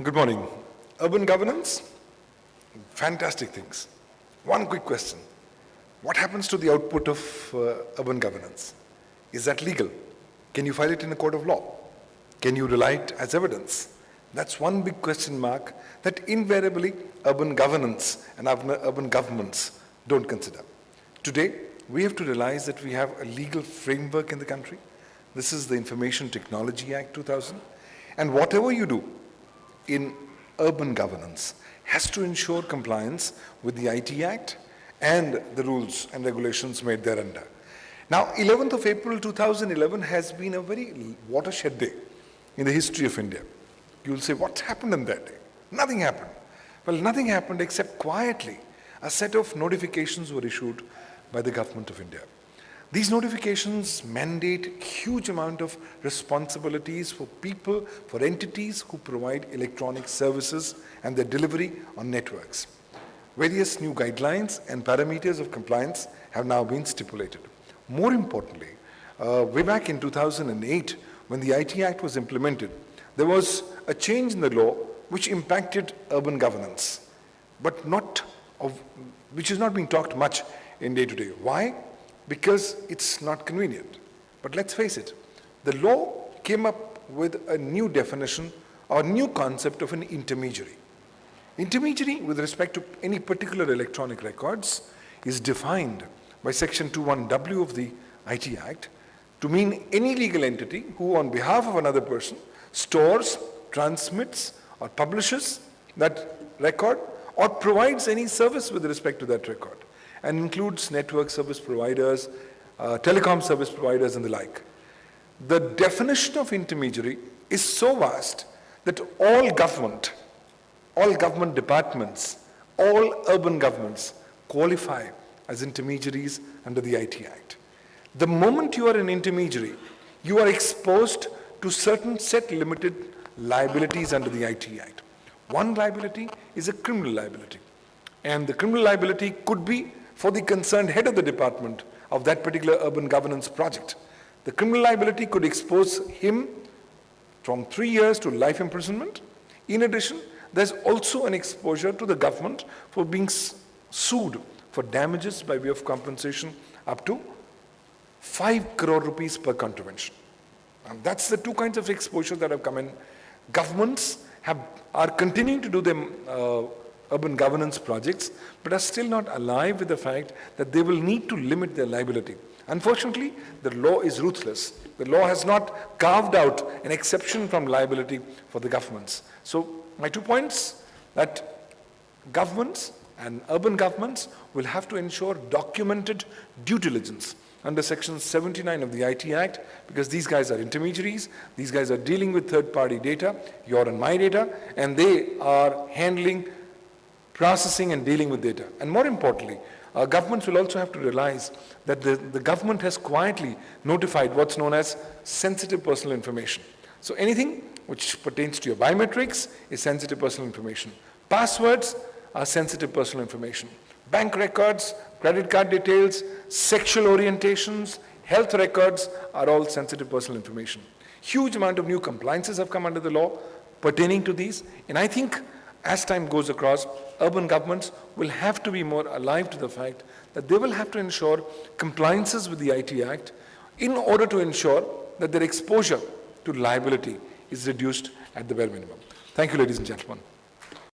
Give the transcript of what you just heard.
Good morning. Urban governance, fantastic things. One quick question. What happens to the output of urban governance? Is that legal? Can you file it in a court of law? Can you rely it as evidence? That's one big question mark that invariably urban governance and urban governments don't consider. Today, we have to realize that we have a legal framework in the country. This is the Information Technology Act 2000. And whatever you do in urban governance has to ensure compliance with the IT Act and the rules and regulations made thereunder. Now, 11th of April 2011 has been a very watershed day in the history of India. You will say, what happened on that day? Nothing happened. Well, nothing happened except quietly a set of notifications were issued by the government of India. These notifications mandate huge amount of responsibilities for people, for entities who provide electronic services and their delivery on networks. Various new guidelines and parameters of compliance have now been stipulated. More importantly, way back in 2008, when the IT Act was implemented, there was a change in the law which impacted urban governance, but which is not being talked much in day-to-day. Why? Because it's not convenient. But let's face it, the law came up with a new definition or new concept of an intermediary. Intermediary with respect to any particular electronic records is defined by Section 21W of the IT Act to mean any legal entity who on behalf of another person stores, transmits or publishes that record or provides any service with respect to that record, and includes network service providers, telecom service providers and the like. The definition of intermediary is so vast that all government departments, all urban governments qualify as intermediaries under the IT Act. The moment you are an intermediary, you are exposed to certain set limited liabilities under the IT Act. One liability is a criminal liability, and the criminal liability could be for the concerned head of the department of that particular urban governance project. The criminal liability could expose him from 3 years to life imprisonment. In addition, there's also an exposure to the government for being sued for damages by way of compensation up to 5 crore rupees per contravention. And that's the two kinds of exposure that have come in. Governments are continuing to do them urban governance projects, but are still not alive with the fact that they will need to limit their liability. Unfortunately, the law is ruthless. The law has not carved out an exception from liability for the governments. So my 2 points, that governments and urban governments will have to ensure documented due diligence under Section 79 of the IT Act, because these guys are intermediaries, these guys are dealing with third-party data, your and my data, and they are handling, processing and dealing with data. And more importantly, governments will also have to realize that the government has quietly notified what's known as sensitive personal information. So anything which pertains to your biometrics is sensitive personal information. Passwords are sensitive personal information. Bank records, credit card details, sexual orientations, health records are all sensitive personal information. Huge amount of new compliances have come under the law pertaining to these, and I think as time goes across, urban governments will have to be more alive to the fact that they will have to ensure compliances with the IT Act in order to ensure that their exposure to liability is reduced at the bare minimum. Thank you, ladies and gentlemen.